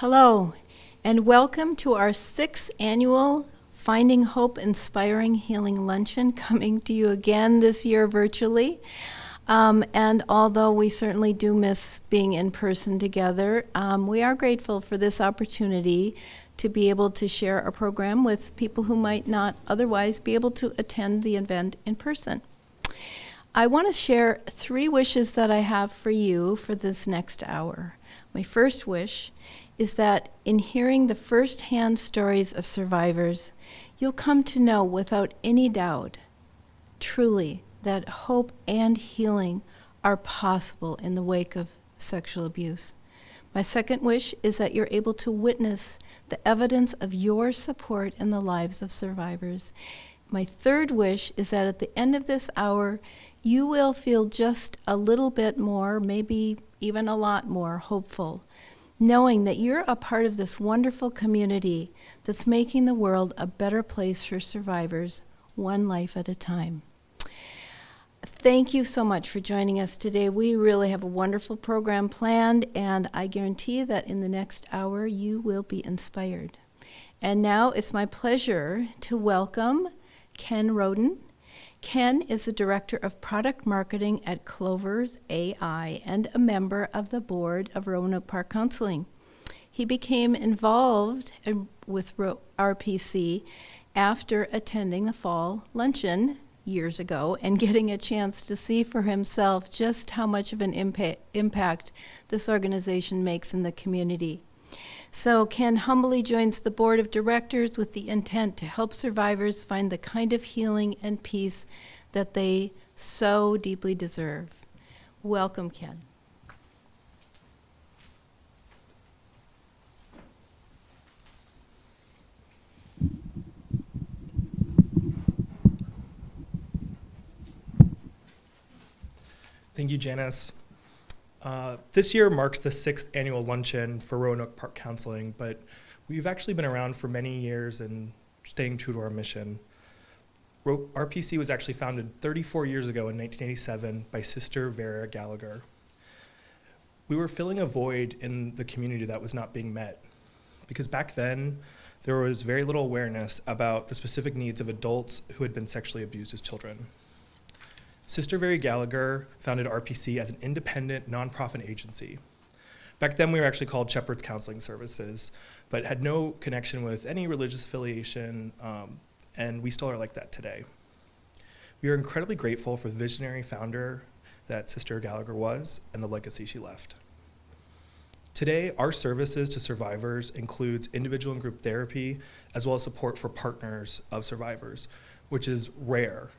Hello, and welcome to our 6th annual Finding Hope Inspiring Healing Luncheon, coming to you again this year virtually. And although we certainly do miss being in person together, we are grateful for this opportunity to be able to share our program with people who might not otherwise be able to attend the event in person. I want to share 3 wishes that I have for you for this next hour. My first wish is that in hearing the first-hand stories of survivors, you'll come to know without any doubt, truly, that hope and healing are possible in the wake of sexual abuse. My second wish is that you're able to witness the evidence of your support in the lives of survivors. My third wish is that at the end of this hour, you will feel just a little bit more, maybe even a lot more hopeful, knowing that you're a part of this wonderful community that's making the world a better place for survivors, one life at a time. Thank you so much for joining us today. We really have a wonderful program planned, and I guarantee that in the next hour you will be inspired. And now it's my pleasure to welcome Ken Roden. Ken is the Director of Product Marketing at Clover's AI and a member of the board of Roanoke Park Counseling. He became involved with RPC after attending the fall luncheon years ago and getting a chance to see for himself just how much of an impact this organization makes in the community. So Ken humbly joins the board of directors with the intent to help survivors find the kind of healing and peace that they so deeply deserve. Welcome, Ken. Thank you, Janice. This year marks the 6th annual luncheon for Roanoke Park Counseling, but we've actually been around for many years and staying true to our mission. RPC was actually founded 34 years ago in 1987 by Sister Vera Gallagher. We were filling a void in the community that was not being met, because back then there was very little awareness about the specific needs of adults who had been sexually abused as children. Sister Vera Gallagher founded RPC as an independent nonprofit agency. Back then we were actually called Shepherd's Counseling Services, but had no connection with any religious affiliation, and we still are like that today. We are incredibly grateful for the visionary founder that Sister Gallagher was and the legacy she left. Today, our services to survivors includes individual and group therapy, as well as support for partners of survivors, which is rare.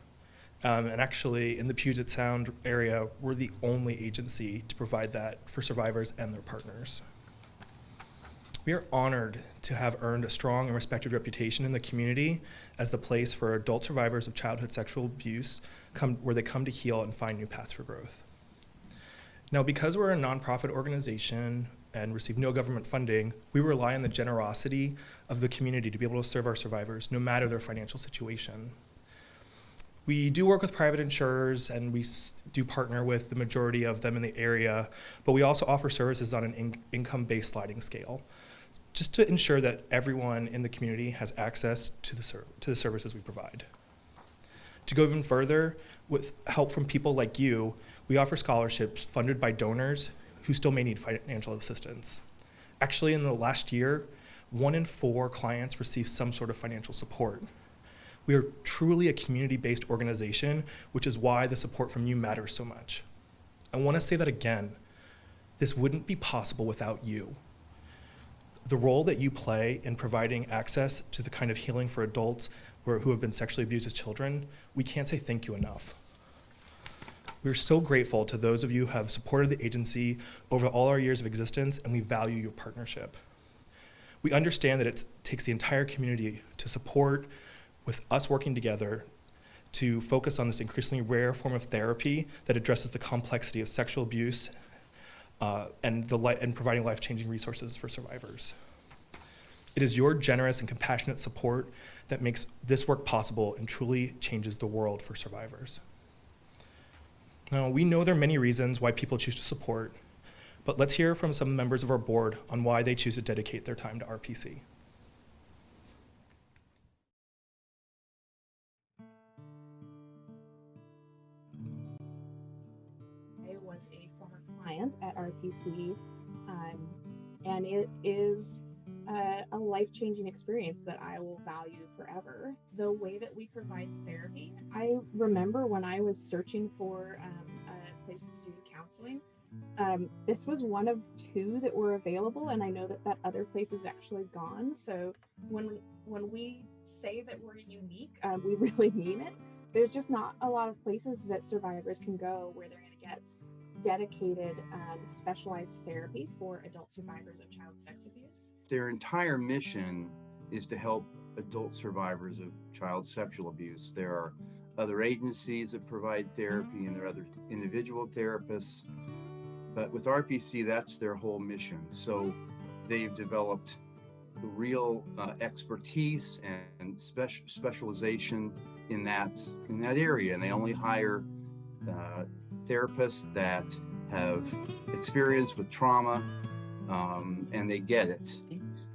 And actually, in the Puget Sound area, we're the only agency to provide that for survivors and their partners. We are honored to have earned a strong and respected reputation in the community as the place for adult survivors of childhood sexual abuse where they come to heal and find new paths for growth. Now, because we're a nonprofit organization and receive no government funding, we rely on the generosity of the community to be able to serve our survivors, no matter their financial situation. We do work with private insurers, and we do partner with the majority of them in the area, but we also offer services on an income-based sliding scale, just to ensure that everyone in the community has access to the services we provide. To go even further, with help from people like you, we offer scholarships funded by donors who still may need financial assistance. Actually, in the last year, 1 in 4 clients received some sort of financial support. We are truly a community-based organization, which is why the support from you matters so much. I want to say that again. This wouldn't be possible without you. The role that you play in providing access to the kind of healing for adults who have been sexually abused as children, we can't say thank you enough. We're so grateful to those of you who have supported the agency over all our years of existence, and we value your partnership. We understand that it takes the entire community to support, with us working together to focus on this increasingly rare form of therapy that addresses the complexity of sexual abuse and providing life-changing resources for survivors. It is your generous and compassionate support that makes this work possible and truly changes the world for survivors. Now, we know there are many reasons why people choose to support, But let's hear from some members of our board on why they choose to dedicate their time to RPC. I was a former client at RPC, and it is a life-changing experience that I will value forever. The way that we provide therapy, I remember when I was searching for a place to do counseling, this was one of two that were available, and I know that that other place is actually gone. So when we say that we're unique, we really mean it. There's just not a lot of places that survivors can go where they're going to get dedicated, specialized therapy for adult survivors of child sex abuse. Their entire mission is to help adult survivors of child sexual abuse. There are other agencies that provide therapy, and there are other individual therapists. But with RPC, that's their whole mission. So they've developed real expertise and specialization in that area, and they only hire therapists that have experience with trauma, and they get it.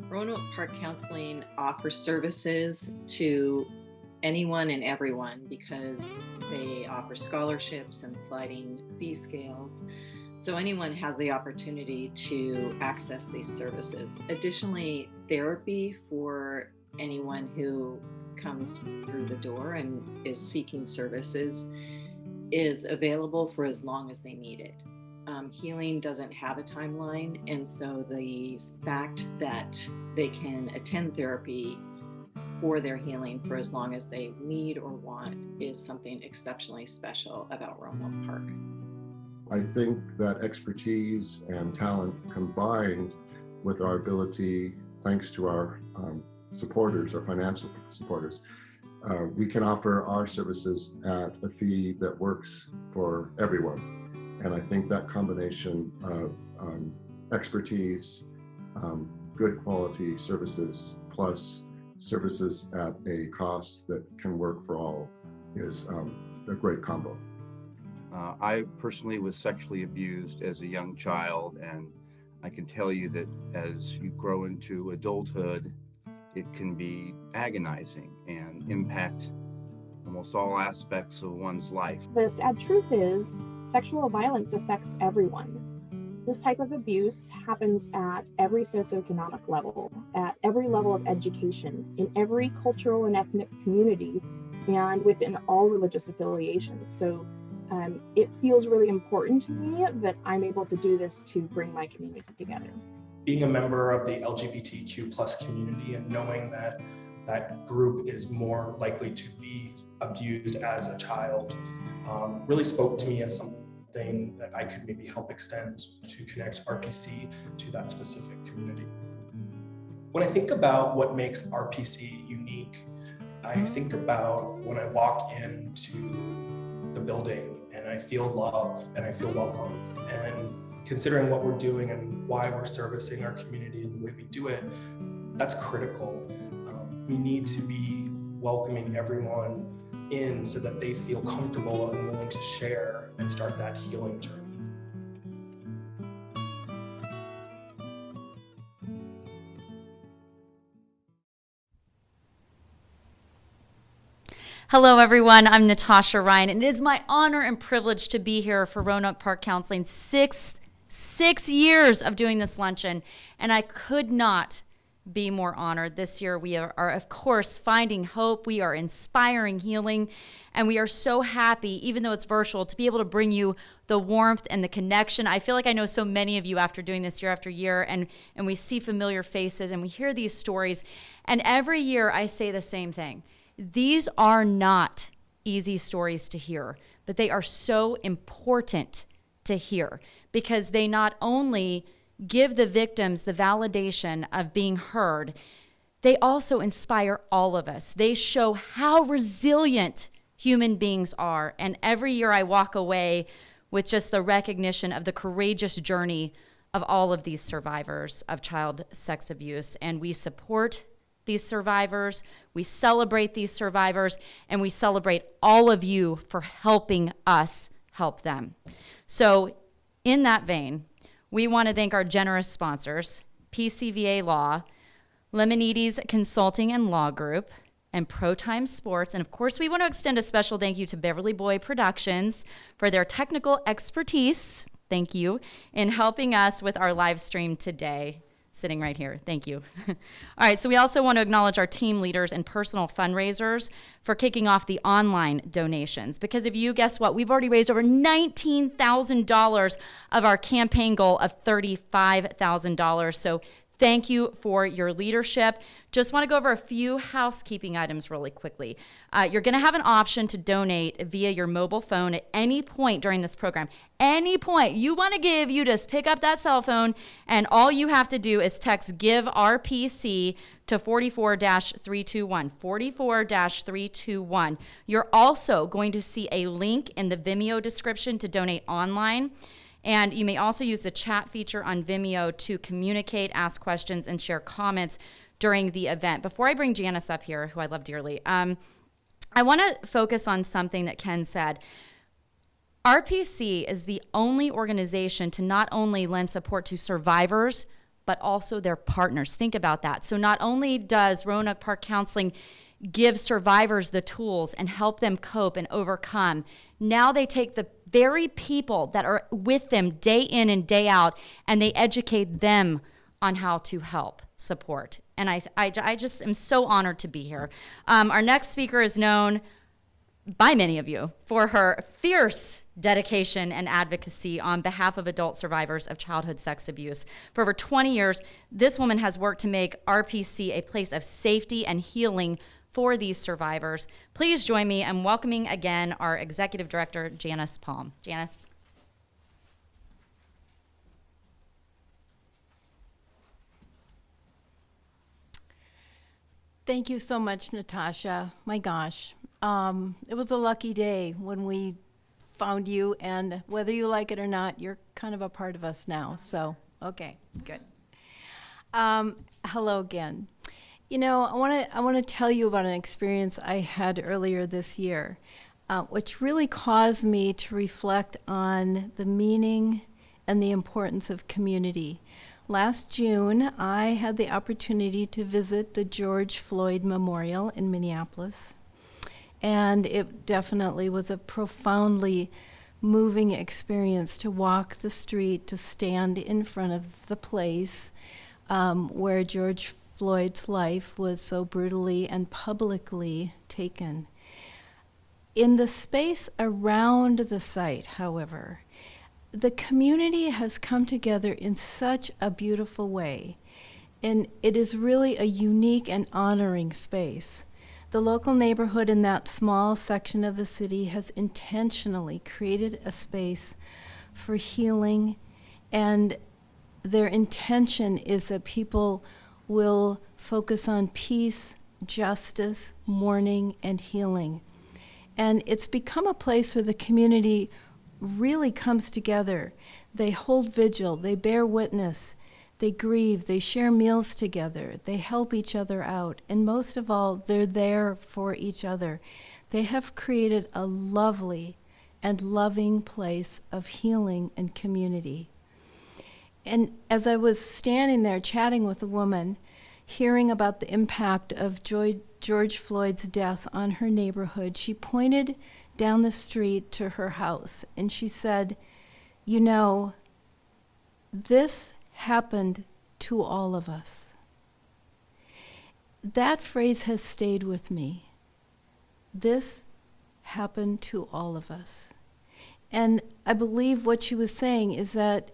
Roanoke Park Counseling offers services to anyone and everyone because they offer scholarships and sliding fee scales. So anyone has the opportunity to access these services. Additionally, therapy for anyone who comes through the door and is seeking services is available for as long as they need it. Healing doesn't have a timeline, and so the fact that they can attend therapy for their healing for as long as they need or want is something exceptionally special about Roanoke Park. I think that expertise and talent combined with our ability, thanks to our supporters, our financial supporters, we can offer our services at a fee that works for everyone. And I think that combination of expertise, good quality services, plus services at a cost that can work for all is a great combo. I personally was sexually abused as a young child, and I can tell you that as you grow into adulthood, it can be agonizing and impact almost all aspects of one's life. The sad truth is, sexual violence affects everyone. This type of abuse happens at every socioeconomic level, at every level of education, in every cultural and ethnic community, and within all religious affiliations. So it feels really important to me that I'm able to do this to bring my community together. Being a member of the LGBTQ plus community and knowing that that group is more likely to be abused as a child really spoke to me as something that I could maybe help extend to connect RPC to that specific community. When I think about what makes RPC unique, I think about when I walk into the building and I feel love and I feel welcome. And considering what we're doing and why we're servicing our community and the way we do it, that's critical. We need to be welcoming everyone in so that they feel comfortable and willing to share and start that healing journey. Hello, everyone. I'm Natasha Ryan, and it is my honor and privilege to be here for Roanoke Park Counseling. Six years of doing this luncheon, and I could not be more honored. This year we are, of course, finding hope. We are inspiring healing, and we are so happy, even though it's virtual, to be able to bring you the warmth and the connection. I feel like I know so many of you after doing this year after year, and we see familiar faces, and we hear these stories, and every year I say the same thing. These are not easy stories to hear, but they are so important to hear because they not only give the victims the validation of being heard, they also inspire all of us. They show how resilient human beings are. And every year I walk away with just the recognition of the courageous journey of all of these survivors of child sex abuse. And we support these survivors, we celebrate these survivors, and we celebrate all of you for helping us help them. So in that vein, We want to thank our generous sponsors, PCVA Law, Lemonides Consulting and Law Group, and Pro Time Sports. And of course, we want to extend a special thank you to Beverly Boy Productions for their technical expertise, thank you, in helping us with our live stream today. Sitting right here. Thank you. All right, so we also want to acknowledge our team leaders and personal fundraisers for kicking off the online donations. Because of you, guess what? We've already raised over $19,000 of our campaign goal of $35,000. So thank you for your leadership. Just want to go over a few housekeeping items really quickly. You're going to have an option to donate via your mobile phone at any point during this program. Any point you want to give, you just pick up that cell phone, and all you have to do is text "Give RPC" to 44-321. 44-321. You're also going to see a link in the Vimeo description to donate online. And you may also use the chat feature on Vimeo to communicate, ask questions, and share comments during the event. Before I bring Janice up here, who I love dearly, I want to focus on something that Ken said. RPC is the only organization to not only lend support to survivors, but also their partners. Think about that. So not only does Roanoke Park Counseling give survivors the tools and help them cope and overcome, now they take the very people that are with them day in and day out, and they educate them on how to help support. And I just am so honored to be here. Our next speaker is known by many of you for her fierce dedication and advocacy on behalf of adult survivors of childhood sex abuse. For over 20 years, this woman has worked to make RPC a place of safety and healing for these survivors. Please join me in welcoming again our Executive Director, Janice Palm. Janice. Thank you so much, Natasha. My gosh, it was a lucky day when we found you, and whether you like it or not, you're kind of a part of us now. So, okay, good. Hello again. You know, I want to tell you about an experience I had earlier this year, which really caused me to reflect on the meaning and the importance of community. Last June, I had the opportunity to visit the George Floyd Memorial in Minneapolis, and it definitely was a profoundly moving experience to walk the street, to stand in front of the place where George Floyd's life was so brutally and publicly taken. In the space around the site, however, the community has come together in such a beautiful way, and it is really a unique and honoring space. The local neighborhood in that small section of the city has intentionally created a space for healing, and their intention is that people will focus on peace, justice, mourning, and healing. And it's become a place where the community really comes together. They hold vigil, they bear witness, they grieve, they share meals together, they help each other out, and most of all, they're there for each other. They have created a lovely and loving place of healing and community. And as I was standing there chatting with a woman, hearing about the impact of George Floyd's death on her neighborhood, she pointed down the street to her house, and she said, "You know, this happened to all of us." That phrase has stayed with me. This happened to all of us. And I believe what she was saying is that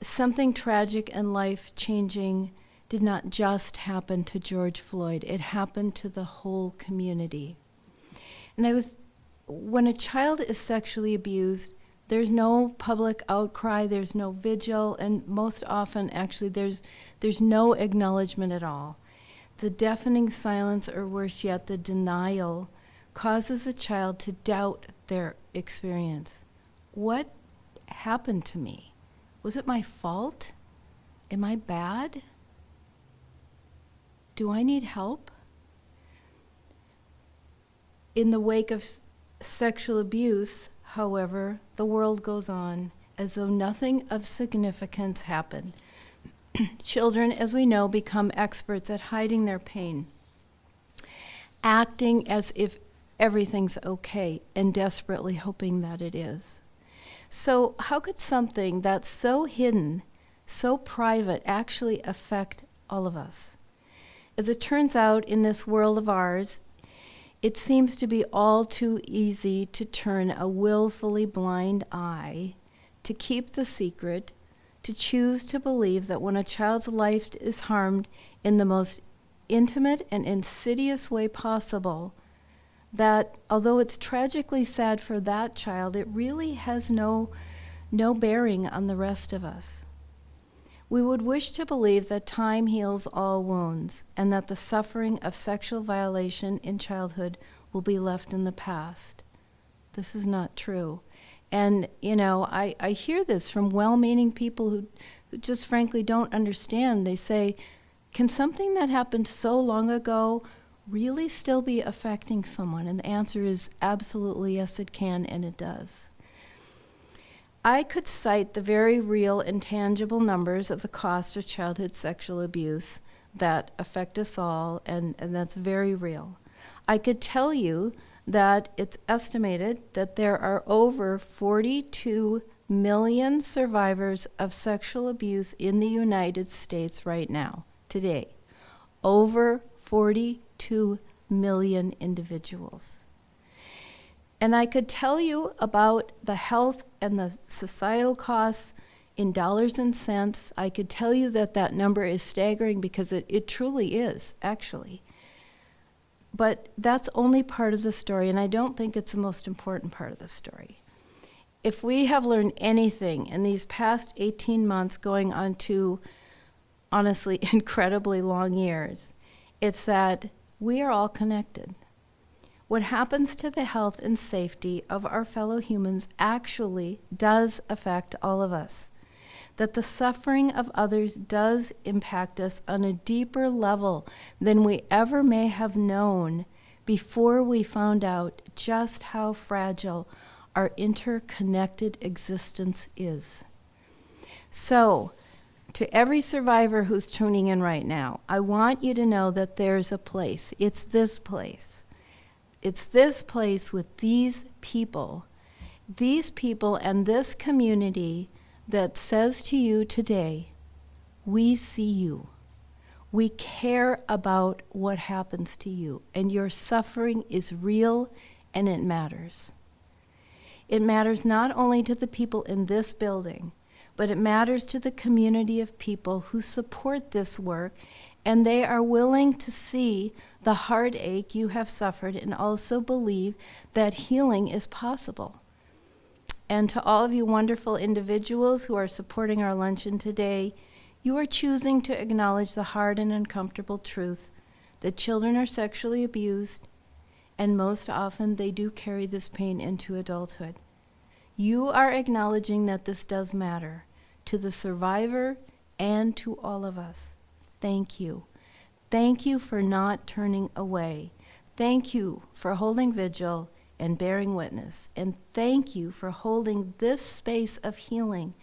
something tragic and life-changing did not just happen to George Floyd, it happened to the whole community. And when a child is sexually abused, there's no public outcry, there's no vigil, and most often, actually, there's no acknowledgement at all. The deafening silence, or worse yet, the denial, causes a child to doubt their experience. What happened to me? Was it my fault? Am I bad? Do I need help? In the wake of sexual abuse, however, the world goes on, as though nothing of significance happened. Children, as we know, become experts at hiding their pain, acting as if everything's okay and desperately hoping that it is. So how could something that's so hidden, so private, actually affect all of us? As it turns out, in this world of ours, it seems to be all too easy to turn a willfully blind eye, to keep the secret, to choose to believe that when a child's life is harmed in the most intimate and insidious way possible, that although it's tragically sad for that child, it really has no bearing on the rest of us. We would wish to believe that time heals all wounds and that the suffering of sexual violation in childhood will be left in the past. This is not true. And, I hear this from well-meaning people who just frankly don't understand. They say, can something that happened so long ago really still be affecting someone? And the answer is absolutely yes, it can, and it does. I could cite the very real and tangible numbers of the cost of childhood sexual abuse that affect us all, and that's very real. I could tell you that it's estimated that there are over 42 million survivors of sexual abuse in the United States right now, today. Over 42 million individuals. And I could tell you about the health and the societal costs in dollars and cents. I could tell you that number is staggering because it truly is, actually. But that's only part of the story, and I don't think it's the most important part of the story. If we have learned anything in these past 18 months going on to, honestly, incredibly long years, it's that we are all connected. What happens to the health and safety of our fellow humans actually does affect all of us. That the suffering of others does impact us on a deeper level than we ever may have known before we found out just how fragile our interconnected existence is. So, to every survivor who's tuning in right now, I want you to know that there's a place. It's this place. It's this place with these people and this community that says to you today, we see you. We care about what happens to you, and your suffering is real and it matters. It matters not only to the people in this building, but it matters to the community of people who support this work, and they are willing to see the heartache you have suffered and also believe that healing is possible. And to all of you wonderful individuals who are supporting our luncheon today, you are choosing to acknowledge the hard and uncomfortable truth that children are sexually abused, and most often they do carry this pain into adulthood. You are acknowledging that this does matter to the survivor and to all of us. Thank you. Thank you for not turning away. Thank you for holding vigil and bearing witness. And thank you for holding this space of healing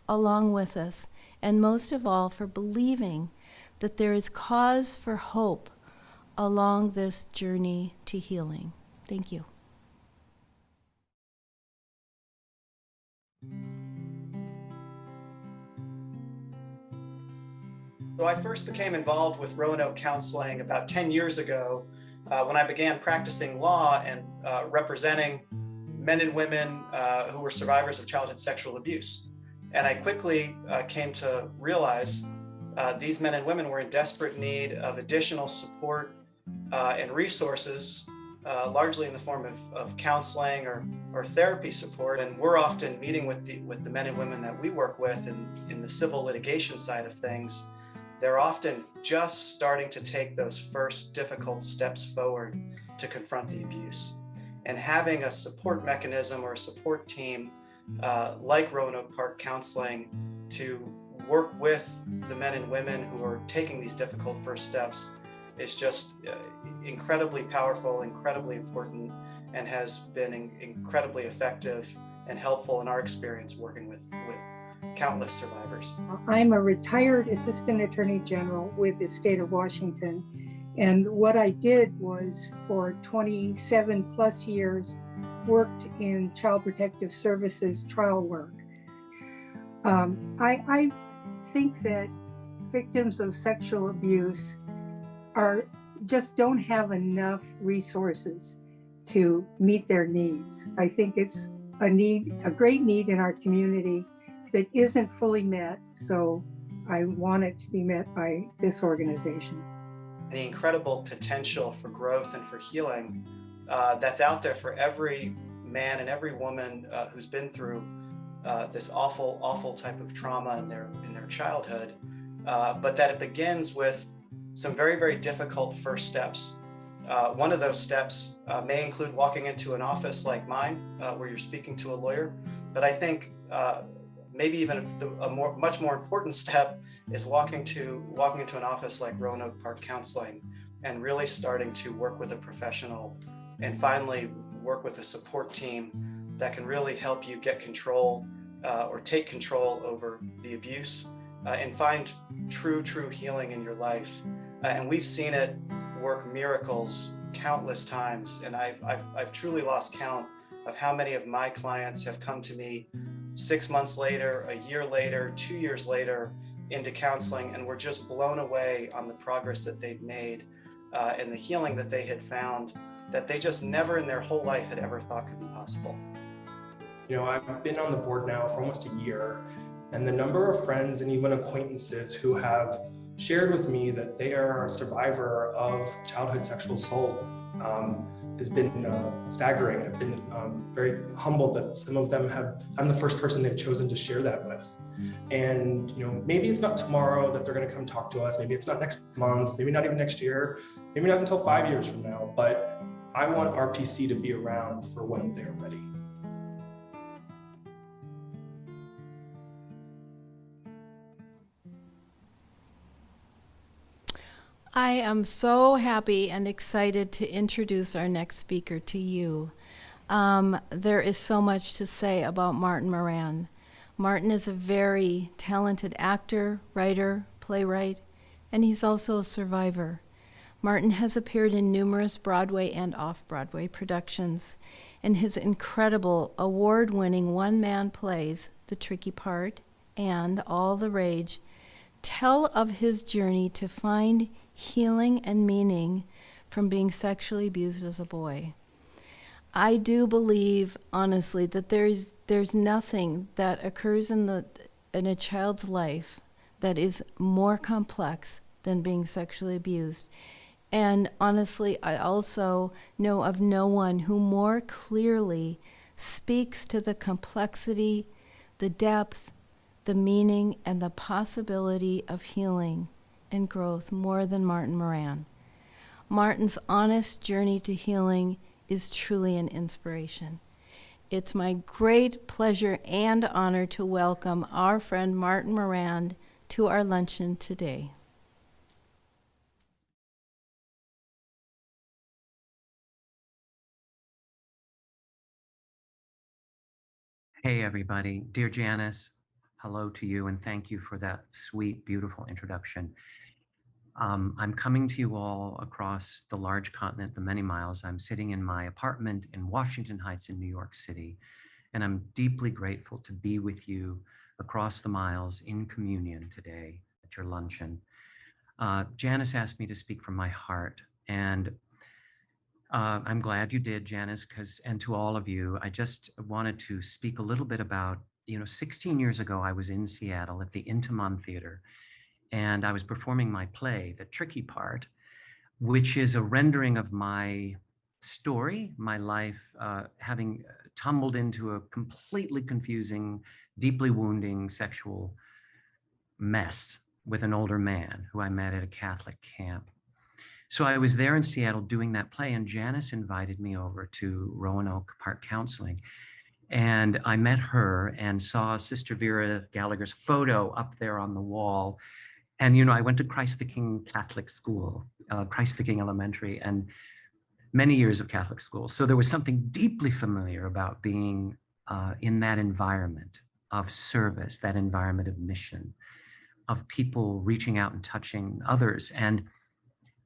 along with us. And most of all, for believing that there is cause for hope along this journey to healing. Thank you. So I first became involved with Roanoke Counseling about 10 years ago when I began practicing law and representing men and women who were survivors of childhood sexual abuse. And I quickly came to realize these men and women were in desperate need of additional support and resources, largely in the form of counseling or therapy support. And we're often meeting with the men and women that we work with in the civil litigation side of things. They're often just starting to take those first difficult steps forward to confront the abuse. And having a support mechanism or a support team like Roanoke Park Counseling to work with the men and women who are taking these difficult first steps is just incredibly powerful, incredibly important, and has been incredibly effective and helpful in our experience working with countless survivors. I'm a retired assistant attorney general with the state of Washington. And what I did was for 27 plus years, worked in child protective services trial work. I think that victims of sexual abuse don't have enough resources to meet their needs. I think it's a great need in our community that isn't fully met. So I want it to be met by this organization. The incredible potential for growth and for healing that's out there for every man and every woman who's been through this awful type of trauma in their childhood, but that it begins with some very difficult first steps. One of those steps may include walking into an office like mine, where you're speaking to a lawyer. But I think maybe even a much more important step is walking into an office like Roanoke Park Counseling and really starting to work with a professional and finally work with a support team that can really help you get control or take control over the abuse and find true healing in your life. And we've seen it work miracles countless times. And I've truly lost count of how many of my clients have come to me 6 months later, a year later, 2 years later into counseling, and were just blown away on the progress that they'd made and the healing that they had found that they just never in their whole life had ever thought could be possible. You know, I've been on the board now for almost a year, and the number of friends and even acquaintances who have shared with me that they are a survivor of childhood sexual assault has been staggering. I've been very humbled that some of them I'm the first person they've chosen to share that with. And you know, maybe it's not tomorrow that they're going to come talk to us. Maybe it's not next month. Maybe not even next year. Maybe not until 5 years from now. But I want RPC to be around for when they're ready. I am so happy and excited to introduce our next speaker to you. There is so much to say about Martin Moran. Martin is a very talented actor, writer, playwright, and he's also a survivor. Martin has appeared in numerous Broadway and off-Broadway productions, and his incredible award-winning one-man plays, The Tricky Part and All the Rage, tell of his journey to find healing and meaning from being sexually abused as a boy. I do believe, honestly, that there's nothing that occurs in a child's life that is more complex than being sexually abused. And honestly, I also know of no one who more clearly speaks to the complexity, the depth, the meaning, and the possibility of healing and growth more than Martin Moran. Martin's honest journey to healing is truly an inspiration. It's my great pleasure and honor to welcome our friend Martin Moran to our luncheon today. Hey everybody, dear Janice, hello to you and thank you for that sweet, beautiful introduction. I'm coming to you all across the large continent, the many miles. I'm sitting in my apartment in Washington Heights in New York City, and I'm deeply grateful to be with you across the miles in communion today at your luncheon. Janice asked me to speak from my heart, and I'm glad you did, Janice, and to all of you, I just wanted to speak a little bit about, 16 years ago, I was in Seattle at the Intiman Theater, and I was performing my play, The Tricky Part, which is a rendering of my story, my life, having tumbled into a completely confusing, deeply wounding sexual mess with an older man who I met at a Catholic camp. So I was there in Seattle doing that play, and Janice invited me over to Roanoke Park Counseling. And I met her and saw Sister Vera Gallagher's photo up there on the wall. And, I went to Christ the King Catholic School, Christ the King Elementary, and many years of Catholic school. So there was something deeply familiar about being in that environment of service, that environment of mission, of people reaching out and touching others. And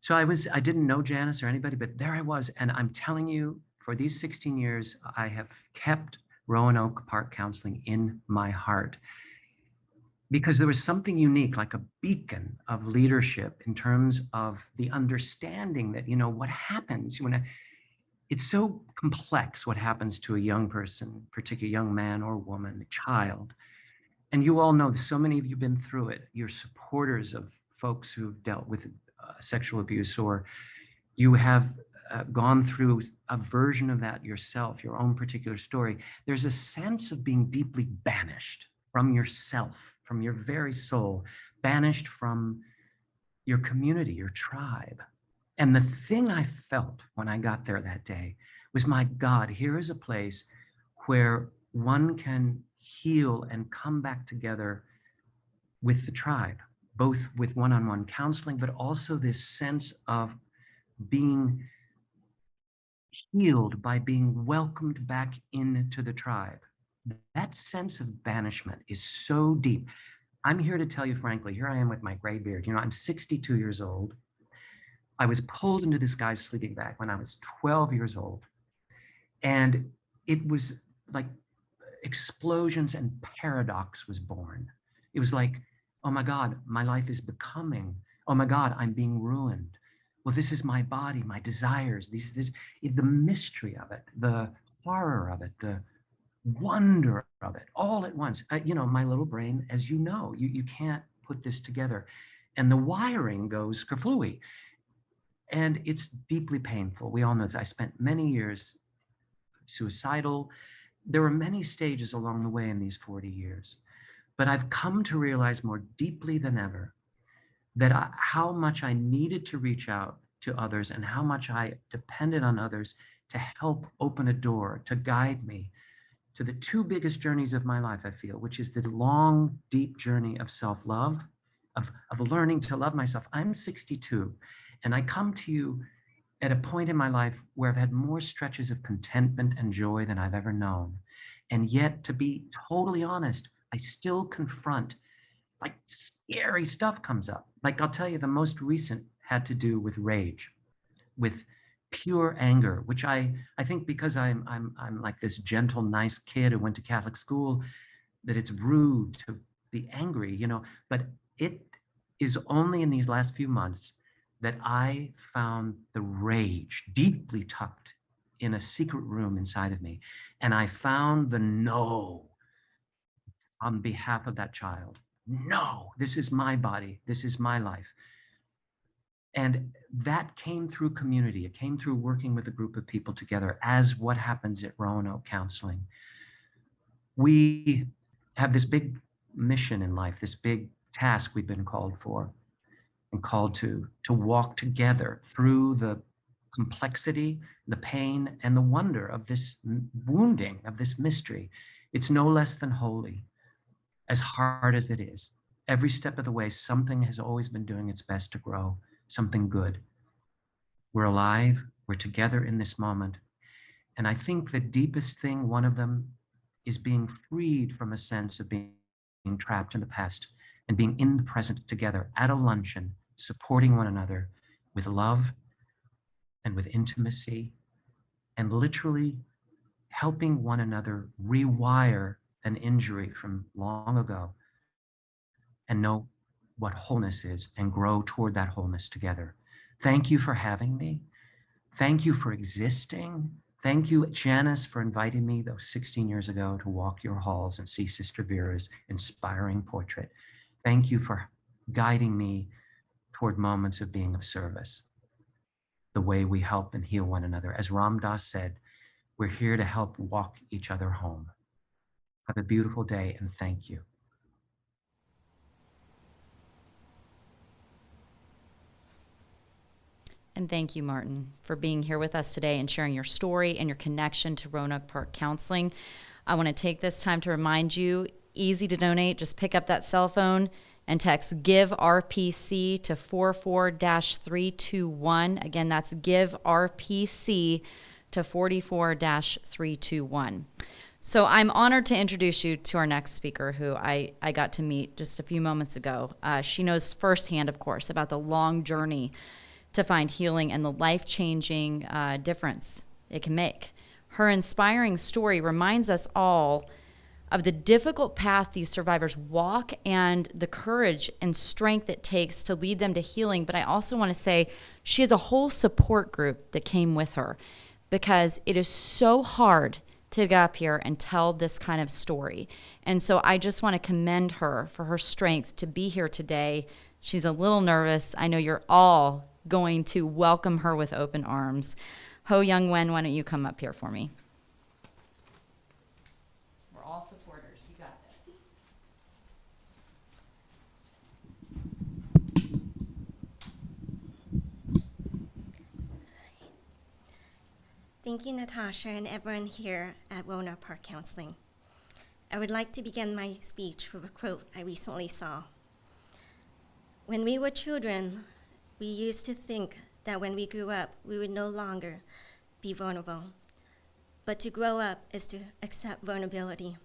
so I didn't know Janice or anybody, but there I was. And I'm telling you, for these 16 years, I have kept Roanoke Park Counseling in my heart because there was something unique, like a beacon of leadership in terms of the understanding that, what happens when it's so complex what happens to a young person, particularly young man or woman, child. And you all know, so many of you have been through it. You're supporters of folks who've dealt with sexual abuse, or you have gone through a version of that yourself, your own particular story. There's a sense of being deeply banished from yourself, from your very soul, banished from your community, your tribe. And the thing I felt when I got there that day was, my God, here is a place where one can heal and come back together with the tribe, both with one-on-one counseling, but also this sense of being healed by being welcomed back into the tribe. That sense of banishment is so deep. I'm here to tell you frankly, here I am with my gray beard. I'm 62 years old. I was pulled into this guy's sleeping bag when I was 12 years old. And it was like explosions and paradox was born. It was like, oh my God, my life is becoming, oh my God, I'm being ruined. Well, this is my body, my desires, the mystery of it, the horror of it, the wonder of it, all at once. My little brain, as you can't put this together. And the wiring goes kerflooey. And it's deeply painful. We all know this. I spent many years suicidal. There were many stages along the way in these 40 years. But I've come to realize more deeply than ever that how much I needed to reach out to others and how much I depended on others to help open a door, to guide me to the two biggest journeys of my life, I feel, which is the long, deep journey of self-love, of learning to love myself. I'm 62, and I come to you at a point in my life where I've had more stretches of contentment and joy than I've ever known. And yet, to be totally honest, I still confront, like, scary stuff comes up. Like, I'll tell you, the most recent had to do with rage, with pure anger, which I think because I'm like this gentle, nice kid who went to Catholic school, that it's rude to be angry, but it is only in these last few months that I found the rage deeply tucked in a secret room inside of me. And I found the no on behalf of that child. No, this is my body. This is my life. And that came through community. It came through working with a group of people together, as what happens at Roanoke Counseling. We have this big mission in life, this big task we've been called for and called to walk together through the complexity, the pain, and the wonder of this wounding, of this mystery. It's no less than holy, as hard as it is. Every step of the way, something has always been doing its best to grow, something good. We're alive, we're together in this moment. And I think the deepest thing, one of them, is being freed from a sense of being trapped in the past and being in the present together at a luncheon, supporting one another with love and with intimacy, and literally helping one another rewire an injury from long ago and know what wholeness is and grow toward that wholeness together. Thank you for having me. Thank you for existing. Thank you, Janice, for inviting me those 16 years ago to walk your halls and see Sister Vera's inspiring portrait. Thank you for guiding me toward moments of being of service, the way we help and heal one another. As Ram Dass said, we're here to help walk each other home. Have a beautiful day, and thank you. And thank you, Martin, for being here with us today and sharing your story and your connection to Roanoke Park Counseling. I want to take this time to remind you, easy to donate. Just pick up that cell phone and text GIVE RPC to 44-321. Again, that's GIVE RPC to 44-321. So I'm honored to introduce you to our next speaker, who I got to meet just a few moments ago. She knows firsthand, of course, about the long journey to find healing and the life-changing difference it can make. Her inspiring story reminds us all of the difficult path these survivors walk and the courage and strength it takes to lead them to healing. But I also want to say she has a whole support group that came with her, because it is so hard to get up here and tell this kind of story. And so I just want to commend her for her strength to be here today. She's a little nervous. I know you're all going to welcome her with open arms. Ho Young Wen, why don't you come up here for me? We're all supporters. You got this. Thank you, Natasha, and everyone here at Roanoke Park Counseling. I would like to begin my speech with a quote I recently saw. When we were children, we used to think that when we grew up, we would no longer be vulnerable. But to grow up is to accept vulnerability.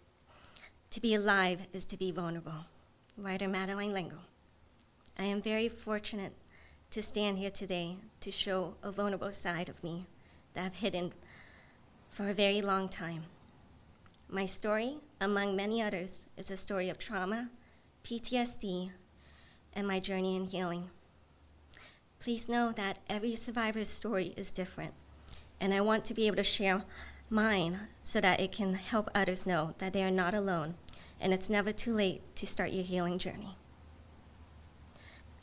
To be alive is to be vulnerable. Writer Madeleine L'Engle. I am very fortunate to stand here today to show a vulnerable side of me that I've hidden for a very long time. My story, among many others, is a story of trauma, PTSD, and my journey in healing. Please know that every survivor's story is different, and I want to be able to share mine so that it can help others know that they are not alone, and it's never too late to start your healing journey.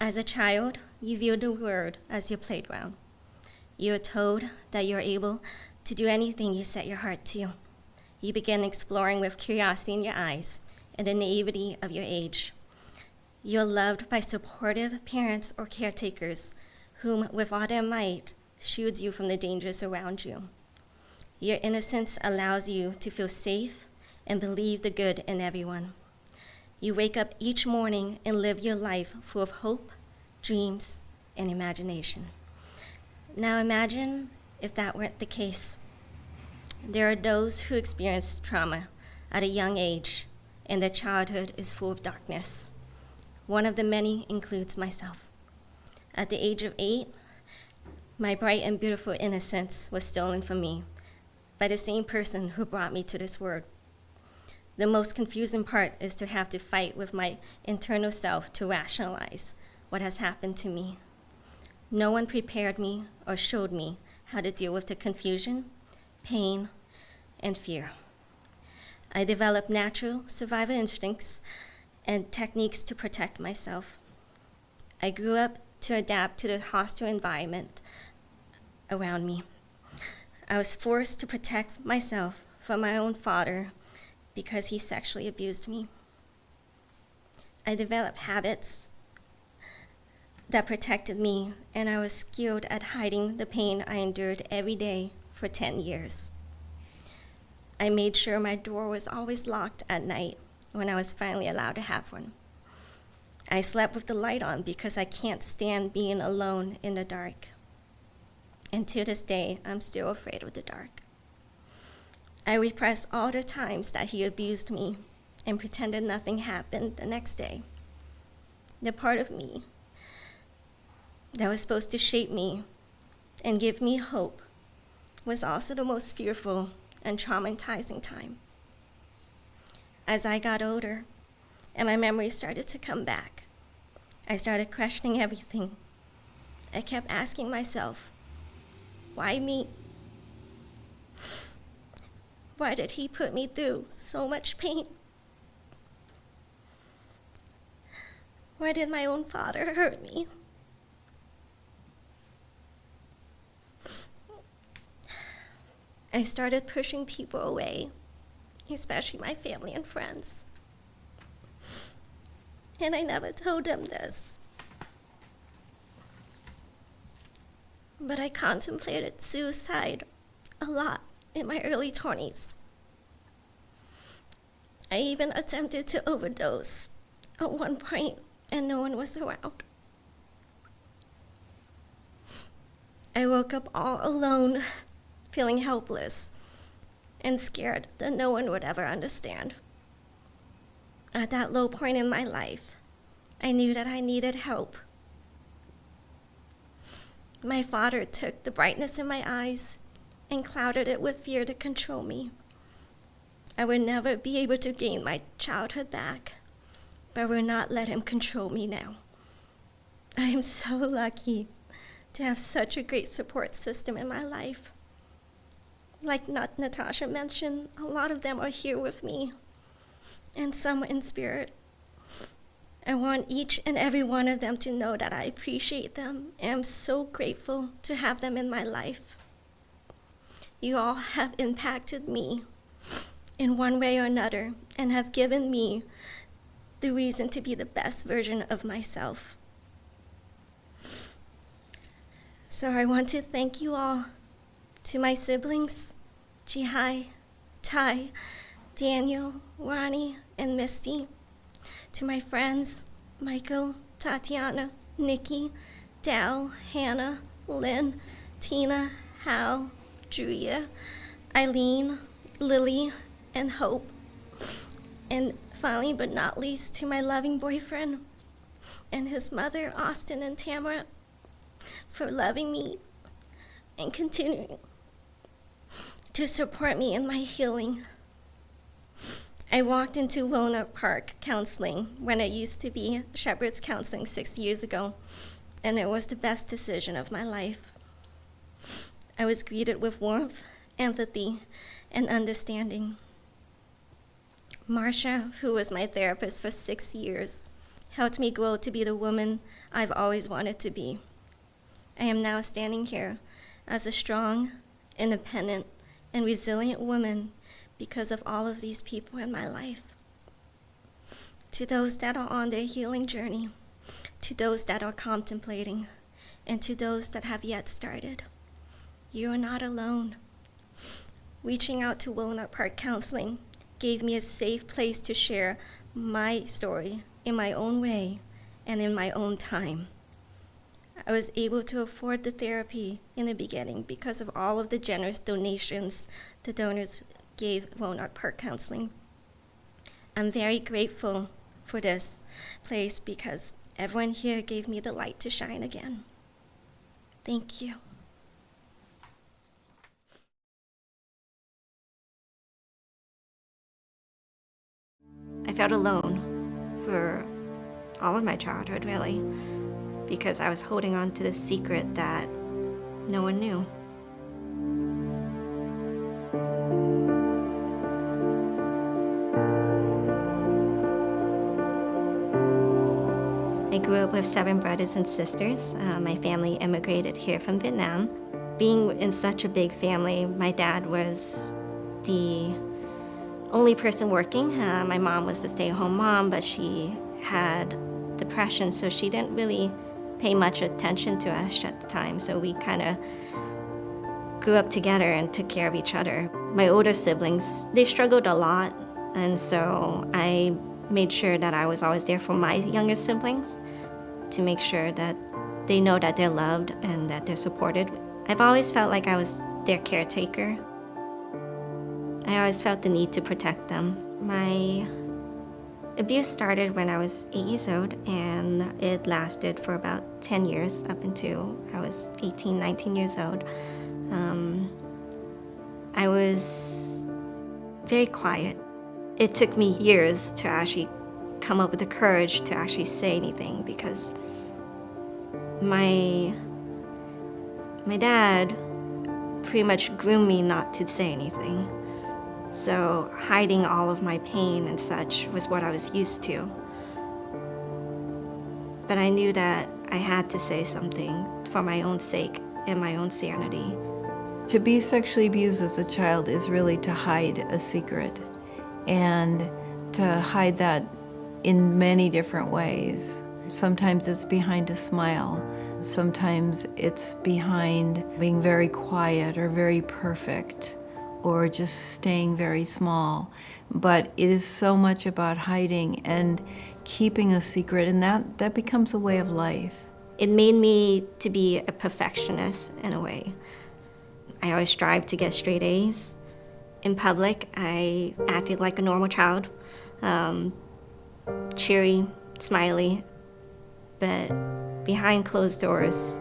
As a child, you viewed the world as your playground. You are told that you're able to do anything you set your heart to. You begin exploring with curiosity in your eyes and the naivety of your age. You're loved by supportive parents or caretakers whom, with all their might, shields you from the dangers around you. Your innocence allows you to feel safe and believe the good in everyone. You wake up each morning and live your life full of hope, dreams, and imagination. Now imagine if that weren't the case. There are those who experience trauma at a young age, and their childhood is full of darkness. One of the many includes myself. At the age of 8, my bright and beautiful innocence was stolen from me by the same person who brought me to this world. The most confusing part is to have to fight with my internal self to rationalize what has happened to me. No one prepared me or showed me how to deal with the confusion, pain, and fear. I developed natural survival instincts and techniques to protect myself. I grew up to adapt to the hostile environment around me. I was forced to protect myself from my own father because he sexually abused me. I developed habits that protected me, and I was skilled at hiding the pain I endured every day for 10 years. I made sure my door was always locked at night when I was finally allowed to have one. I slept with the light on because I can't stand being alone in the dark. And to this day, I'm still afraid of the dark. I repressed all the times that he abused me and pretended nothing happened the next day. The part of me that was supposed to shape me and give me hope was also the most fearful and traumatizing time. As I got older and my memories started to come back, I started questioning everything. I kept asking myself, why me? Why did he put me through so much pain? Why did my own father hurt me? I started pushing people away, especially my family and friends. And I never told them this. But I contemplated suicide a lot in my early 20s. I even attempted to overdose at one point, and no one was around. I woke up all alone, feeling helpless, and scared that no one would ever understand. At that low point in my life, I knew that I needed help. My father took the brightness in my eyes and clouded it with fear to control me. I would never be able to gain my childhood back, but will not let him control me now. I am so lucky to have such a great support system in my life. Like Natasha mentioned, a lot of them are here with me, and some in spirit. I want each and every one of them to know that I appreciate them and am so grateful to have them in my life. You all have impacted me in one way or another and have given me the reason to be the best version of myself. So I want to thank you all, to my siblings, Jihai, Ty, Daniel, Ronnie, and Misty, to my friends, Michael, Tatiana, Nikki, Dal, Hannah, Lynn, Tina, Hal, Julia, Eileen, Lily, and Hope. And finally, but not least, to my loving boyfriend and his mother, Austin and Tamara, for loving me and continuing to support me in my healing. I walked into Roanoke Park Counseling when it used to be Shepherd's Counseling 6 years ago, and it was the best decision of my life. I was greeted with warmth, empathy, and understanding. Marcia, who was my therapist for 6 years, helped me grow to be the woman I've always wanted to be. I am now standing here as a strong, independent, and resilient woman because of all of these people in my life. To those that are on their healing journey, to those that are contemplating, and to those that have yet started, you are not alone. Reaching out to Roanoke Park Counseling gave me a safe place to share my story in my own way and in my own time. I was able to afford the therapy in the beginning because of all of the generous donations the donors gave Roanoke Park Counseling. I'm very grateful for this place because everyone here gave me the light to shine again. Thank you. I felt alone for all of my childhood, really, because I was holding on to the secret that no one knew. I grew up with 7 brothers and sisters. My family immigrated here from Vietnam. Being in such a big family, my dad was the only person working. My mom was the stay-at-home mom, but she had depression, so she didn't really pay much attention to us at the time. So we kind of grew up together and took care of each other. My older siblings, they struggled a lot, and so I made sure that I was always there for my younger siblings to make sure that they know that they're loved and that they're supported. I've always felt like I was their caretaker. I always felt the need to protect them. My abuse started when I was 8 years old, and it lasted for about 10 years up until I was 18, 19 years old. I was very quiet. It took me years to actually come up with the courage to actually say anything because my dad pretty much groomed me not to say anything. So hiding all of my pain and such was what I was used to. But I knew that I had to say something for my own sake and my own sanity. To be sexually abused as a child is really to hide a secret, and to hide that in many different ways. Sometimes it's behind a smile. Sometimes it's behind being very quiet or very perfect, or just staying very small. But it is so much about hiding and keeping a secret, and that becomes a way of life. It made me to be a perfectionist in a way. I always strived to get straight A's, In public, I acted like a normal child, cheery, smiley, but behind closed doors,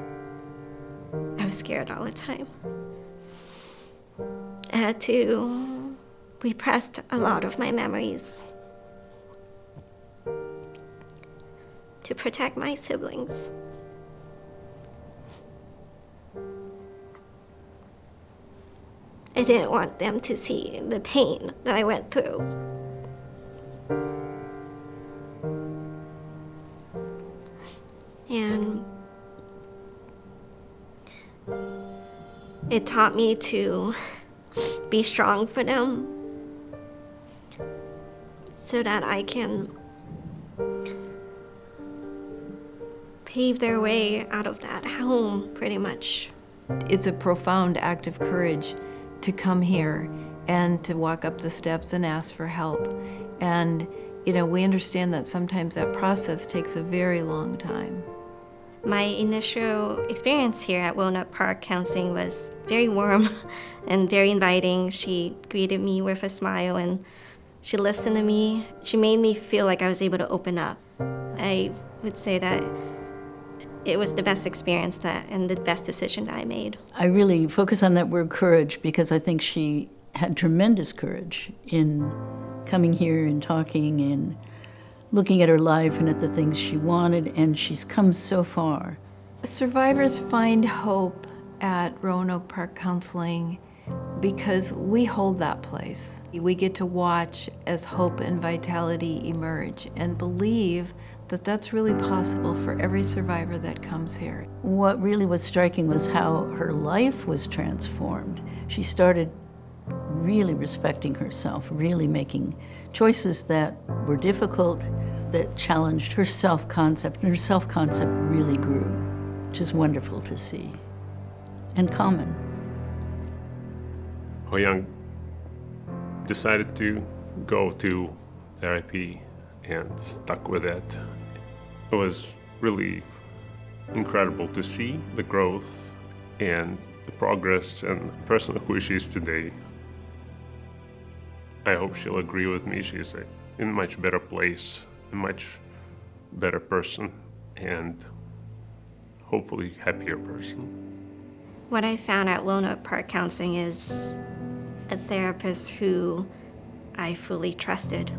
I was scared all the time. I had to repress a lot of my memories to protect my siblings. I didn't want them to see the pain that I went through. And it taught me to be strong for them so that I can pave their way out of that home, pretty much. It's a profound act of courage to come here and to walk up the steps and ask for help. And, we understand that sometimes that process takes a very long time. My initial experience here at Roanoke Park Counseling was very warm and very inviting. She greeted me with a smile and she listened to me. She made me feel like I was able to open up. I would say that it was the best experience and the best decision that I made. I really focus on that word courage because I think she had tremendous courage in coming here and talking and looking at her life and at the things she wanted, and she's come so far. Survivors find hope at Roanoke Park Counseling because we hold that place. We get to watch as hope and vitality emerge and believe that that's really possible for every survivor that comes here. What really was striking was how her life was transformed. She started really respecting herself, really making choices that were difficult, that challenged her self-concept, and her self-concept really grew, which is wonderful to see, and common. Ho-Young decided to go to therapy and stuck with it. It was really incredible to see the growth and the progress and the person who she is today. I hope she'll agree with me. She's in a much better place, a much better person, and hopefully happier person. What I found at Roanoke Park Counseling is a therapist who I fully trusted,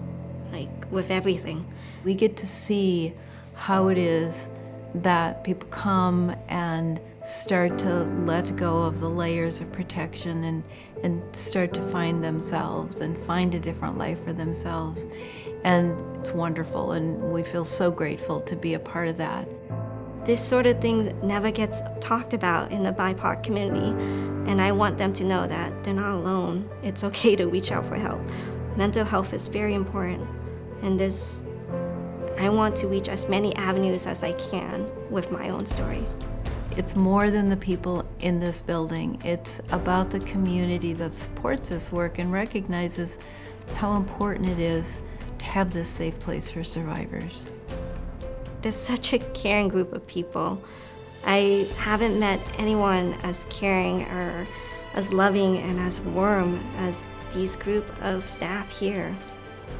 with everything. We get to see how it is that people come and start to let go of the layers of protection and start to find themselves and find a different life for themselves. And it's wonderful, and we feel so grateful to be a part of that. This sort of thing never gets talked about in the BIPOC community, and I want them to know that they're not alone. It's okay to reach out for help. Mental health is very important, and I want to reach as many avenues as I can with my own story. It's more than the people in this building. It's about the community that supports this work and recognizes how important it is to have this safe place for survivors. There's such a caring group of people. I haven't met anyone as caring or as loving and as warm as these group of staff here.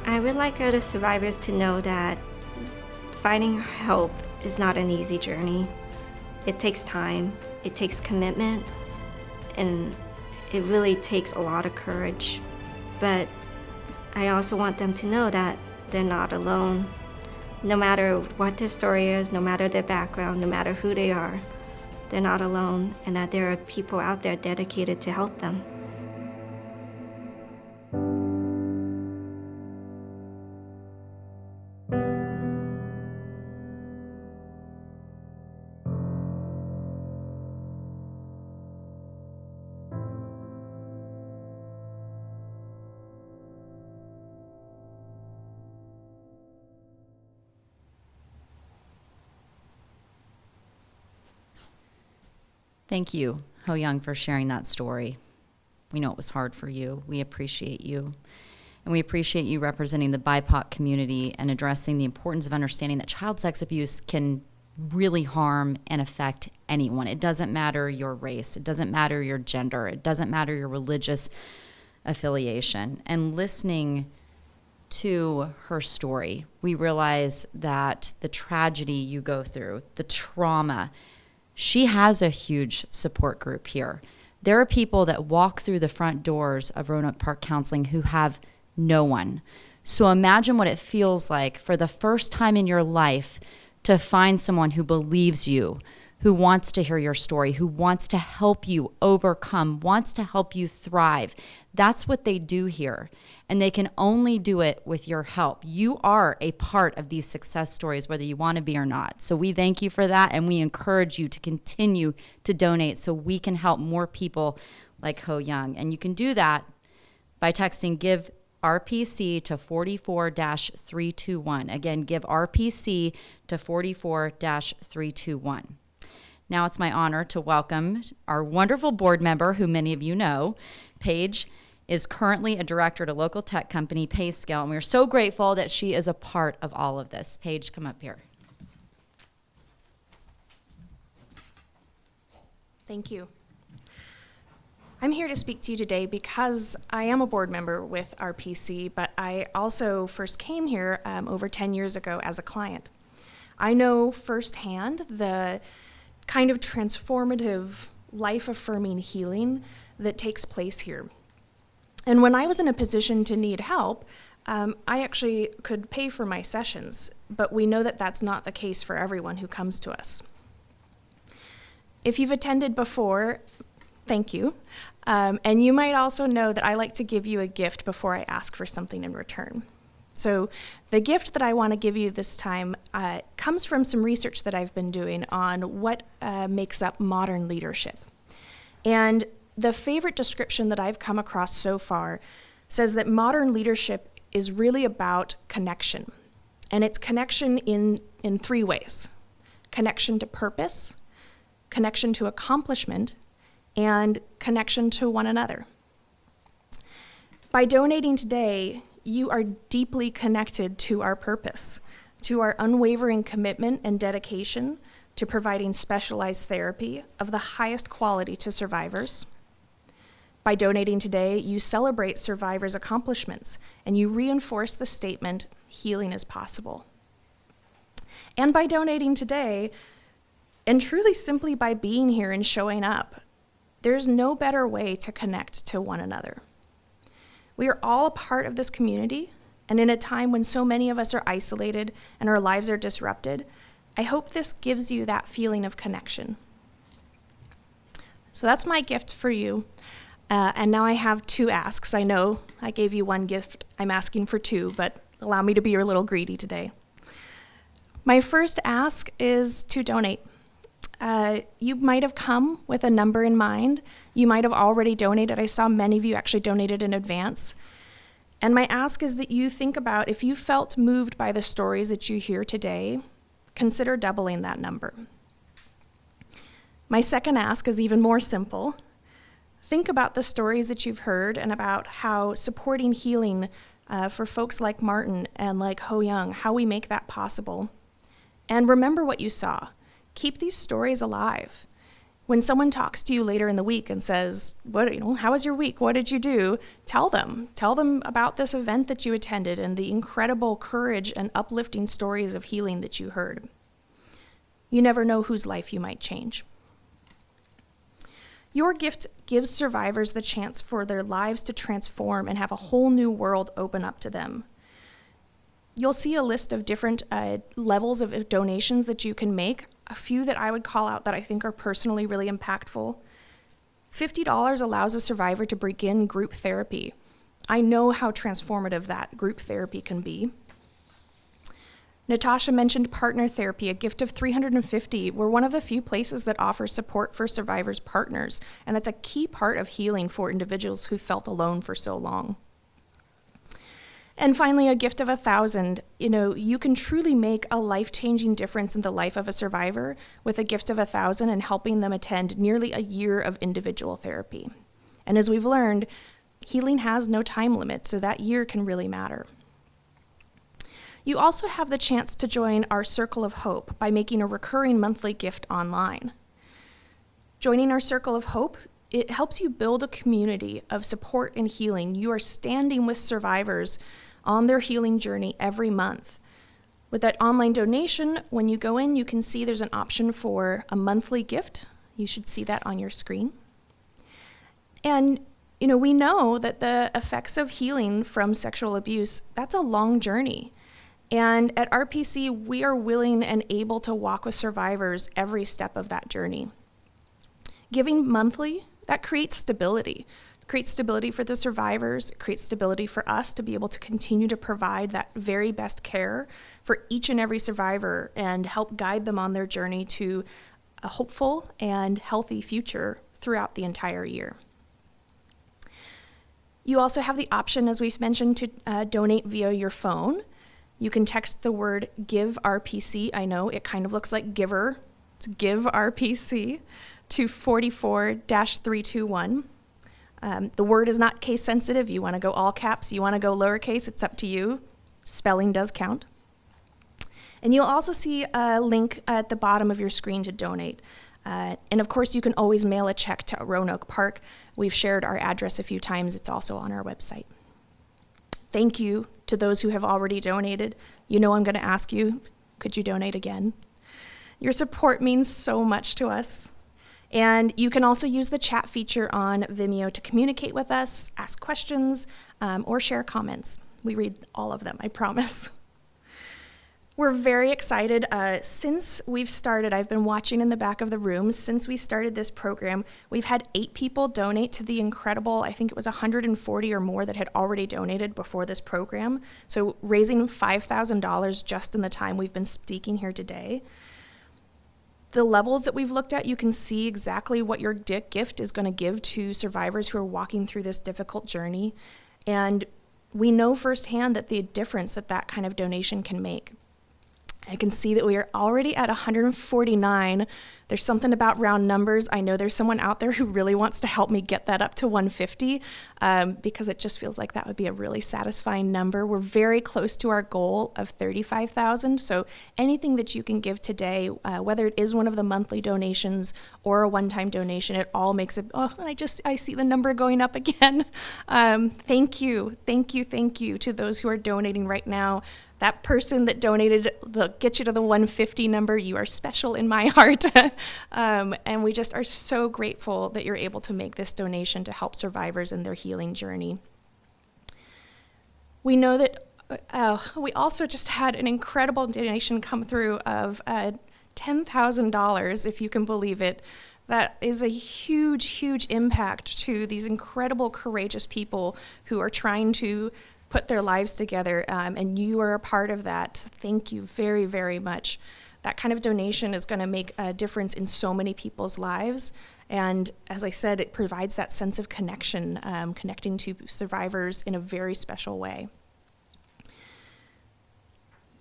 I would like other survivors to know that finding help is not an easy journey. It takes time, it takes commitment, and it really takes a lot of courage. But I also want them to know that they're not alone. No matter what their story is, no matter their background, no matter who they are, they're not alone, and that there are people out there dedicated to help them. Thank you, Ho-Young, for sharing that story. We know it was hard for you. We appreciate you. And we appreciate you representing the BIPOC community and addressing the importance of understanding that child sex abuse can really harm and affect anyone. It doesn't matter your race. It doesn't matter your gender. It doesn't matter your religious affiliation. And listening to her story, we realize that the tragedy you go through, the trauma, she has a huge support group here. There are people that walk through the front doors of Roanoke Park Counseling who have no one. So imagine what it feels like for the first time in your life to find someone who believes you, who wants to hear your story, who wants to help you overcome, wants to help you thrive. That's what they do here. And they can only do it with your help. You are a part of these success stories, whether you want to be or not. So we thank you for that, and we encourage you to continue to donate so we can help more people like Ho Young. And you can do that by texting Give RPC to 44-321. Again, Give RPC to 44-321. Now it's my honor to welcome our wonderful board member, who many of you know. Paige is currently a director at a local tech company, PayScale, and we're so grateful that she is a part of all of this. Paige, come up here. Thank you. I'm here to speak to you today because I am a board member with RPC, but I also first came here over 10 years ago as a client. I know firsthand the kind of transformative, life-affirming healing that takes place here. And when I was in a position to need help, I actually could pay for my sessions, but we know that that's not the case for everyone who comes to us. If you've attended before, thank you. And you might also know that I like to give you a gift before I ask for something in return. So the gift that I want to give you this time comes from some research that I've been doing on what makes up modern leadership. And the favorite description that I've come across so far says that modern leadership is really about connection. And it's connection in three ways: connection to purpose, connection to accomplishment, and connection to one another. By donating today, you are deeply connected to our purpose, to our unwavering commitment and dedication to providing specialized therapy of the highest quality to survivors. By donating today, you celebrate survivors' accomplishments and you reinforce the statement, healing is possible. And by donating today, and truly simply by being here and showing up, there's no better way to connect to one another. We are all a part of this community, and in a time when so many of us are isolated and our lives are disrupted, I hope this gives you that feeling of connection. So that's my gift for you. And now I have two asks. I know I gave you one gift, I'm asking for two, but allow me to be a little greedy today. My first ask is to donate. You might have come with a number in mind. You might have already donated. I saw many of you actually donated in advance. And my ask is that you think about, if you felt moved by the stories that you hear today, consider doubling that number. My second ask is even more simple. Think about the stories that you've heard and about how supporting healing for folks like Martin and like Ho Young, how we make that possible. And remember what you saw. Keep these stories alive. When someone talks to you later in the week and says, how was your week? What did you do? Tell them about this event that you attended and the incredible courage and uplifting stories of healing that you heard. You never know whose life you might change. Your gift gives survivors the chance for their lives to transform and have a whole new world open up to them. You'll see a list of different levels of donations that you can make. A few that I would call out that I think are personally really impactful. $50 allows a survivor to begin group therapy. I know how transformative that group therapy can be. Natasha mentioned partner therapy, a gift of $350. We're one of the few places that offers support for survivors' partners, and that's a key part of healing for individuals who felt alone for so long. And finally, a gift of $1,000. You can truly make a life-changing difference in the life of a survivor with a gift of $1,000 and helping them attend nearly a year of individual therapy. And as we've learned, healing has no time limit, so that year can really matter. You also have the chance to join our Circle of Hope by making a recurring monthly gift online. Joining our Circle of Hope it helps you build a community of support and healing. You are standing with survivors on their healing journey every month. With that online donation, when you go in, you can see there's an option for a monthly gift. You should see that on your screen. And we know that the effects of healing from sexual abuse, that's a long journey. And at RPC, we are willing and able to walk with survivors every step of that journey. Giving monthly, that creates stability. It creates stability for the survivors. It creates stability for us to be able to continue to provide that very best care for each and every survivor and help guide them on their journey to a hopeful and healthy future throughout the entire year. You also have the option, as we've mentioned, to donate via your phone. You can text the word Give RPC. I know it kind of looks like giver. It's Give RPC to 44-321. The word is not case sensitive. You want to go all caps, you want to go lowercase, it's up to you. Spelling does count. And you'll also see a link at the bottom of your screen to donate. And of course, you can always mail a check to Roanoke Park. We've shared our address a few times. It's also on our website. Thank you to those who have already donated. I'm going to ask you, could you donate again? Your support means so much to us. And you can also use the chat feature on Vimeo to communicate with us, ask questions, or share comments. We read all of them, I promise. We're very excited. Since we've started, I've been watching in the back of the room. Since we started this program, we've had 8 people donate to the incredible, I think it was 140 or more that had already donated before this program. So raising $5,000 just in the time we've been speaking here today. The levels that we've looked at, you can see exactly what your gift is going to give to survivors who are walking through this difficult journey. And we know firsthand that the difference that kind of donation can make. I can see that we are already at 149. There's something about round numbers. I know there's someone out there who really wants to help me get that up to 150 because it just feels like that would be a really satisfying number. We're very close to our goal of 35,000. So anything that you can give today, whether it is one of the monthly donations or a one-time donation, it all makes it, I see the number going up again. Thank you to those who are donating right now. That person that donated, they'll get you to the 150 number. You are special in my heart. And we just are so grateful that you're able to make this donation to help survivors in their healing journey. We know that we also just had an incredible donation come through of $10,000, if you can believe it. That is a huge, huge impact to these incredible, courageous people who are trying to put their lives together, and you are a part of that. Thank you very, very much. That kind of donation is going to make a difference in so many people's lives. And as I said, it provides that sense of connection, connecting to survivors in a very special way.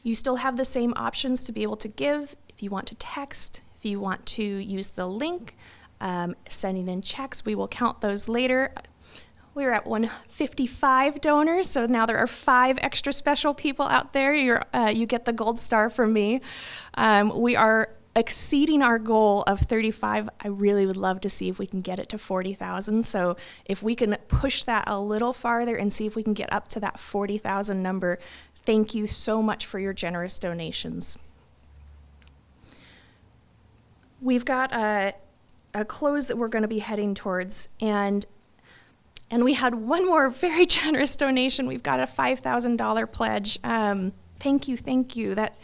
You still have the same options to be able to give. If you want to text, if you want to use the link, sending in checks, we will count those later. We're at 155 donors, so now there are 5 extra special people out there. You get the gold star from me. We are exceeding our goal of 35. I really would love to see if we can get it to 40,000. So if we can push that a little farther and see if we can get up to that 40,000 number, thank you so much for your generous donations. We've got a close that we're going to be heading towards, and we had one more very generous donation. We've got a $5,000 pledge. Thank you. That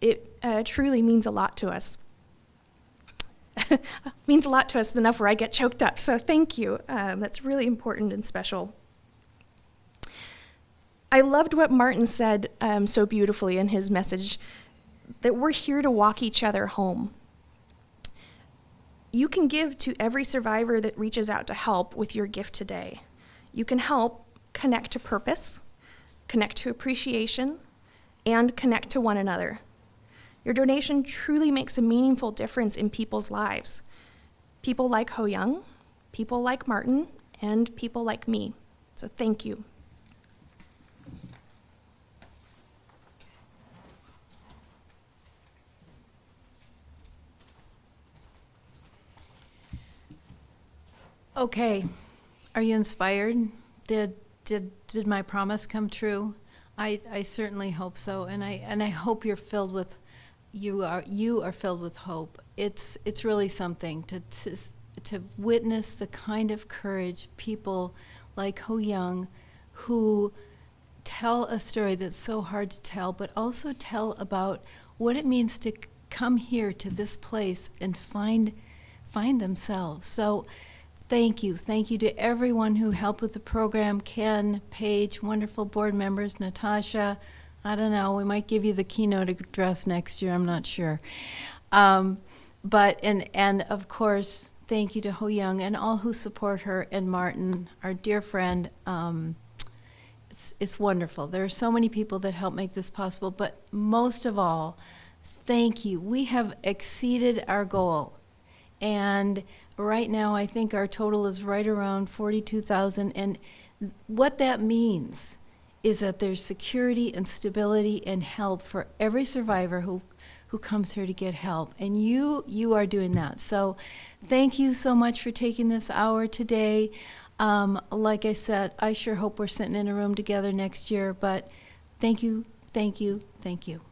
it truly means a lot to us. Means a lot to us enough where I get choked up. So thank you. That's really important and special. I loved what Martin said so beautifully in his message, that we're here to walk each other home. You can give to every survivor that reaches out to help with your gift today. You can help connect to purpose, connect to appreciation, and connect to one another. Your donation truly makes a meaningful difference in people's lives. People like Ho Young, people like Martin, and people like me. So thank you. Okay, are you inspired? Did my promise come true? I certainly hope so, and I hope you're filled with you are filled with hope. It's really something to witness the kind of courage people like Ho Young, who tell a story that's so hard to tell, but also tell about what it means to come here to this place and find themselves. So thank you to everyone who helped with the program. Ken, Paige, wonderful board members, Natasha. I don't know, we might give you the keynote address next year, I'm not sure. But of course, thank you to Ho Young and all who support her, and Martin, our dear friend. It's wonderful. There are so many people that help make this possible, but most of all, thank you. We have exceeded our goal. And right now, I think our total is right around 42,000. And what that means is that there's security and stability and help for every survivor who comes here to get help. And you are doing that. So thank you so much for taking this hour today. Like I said, I sure hope we're sitting in a room together next year, but thank you, thank you, thank you.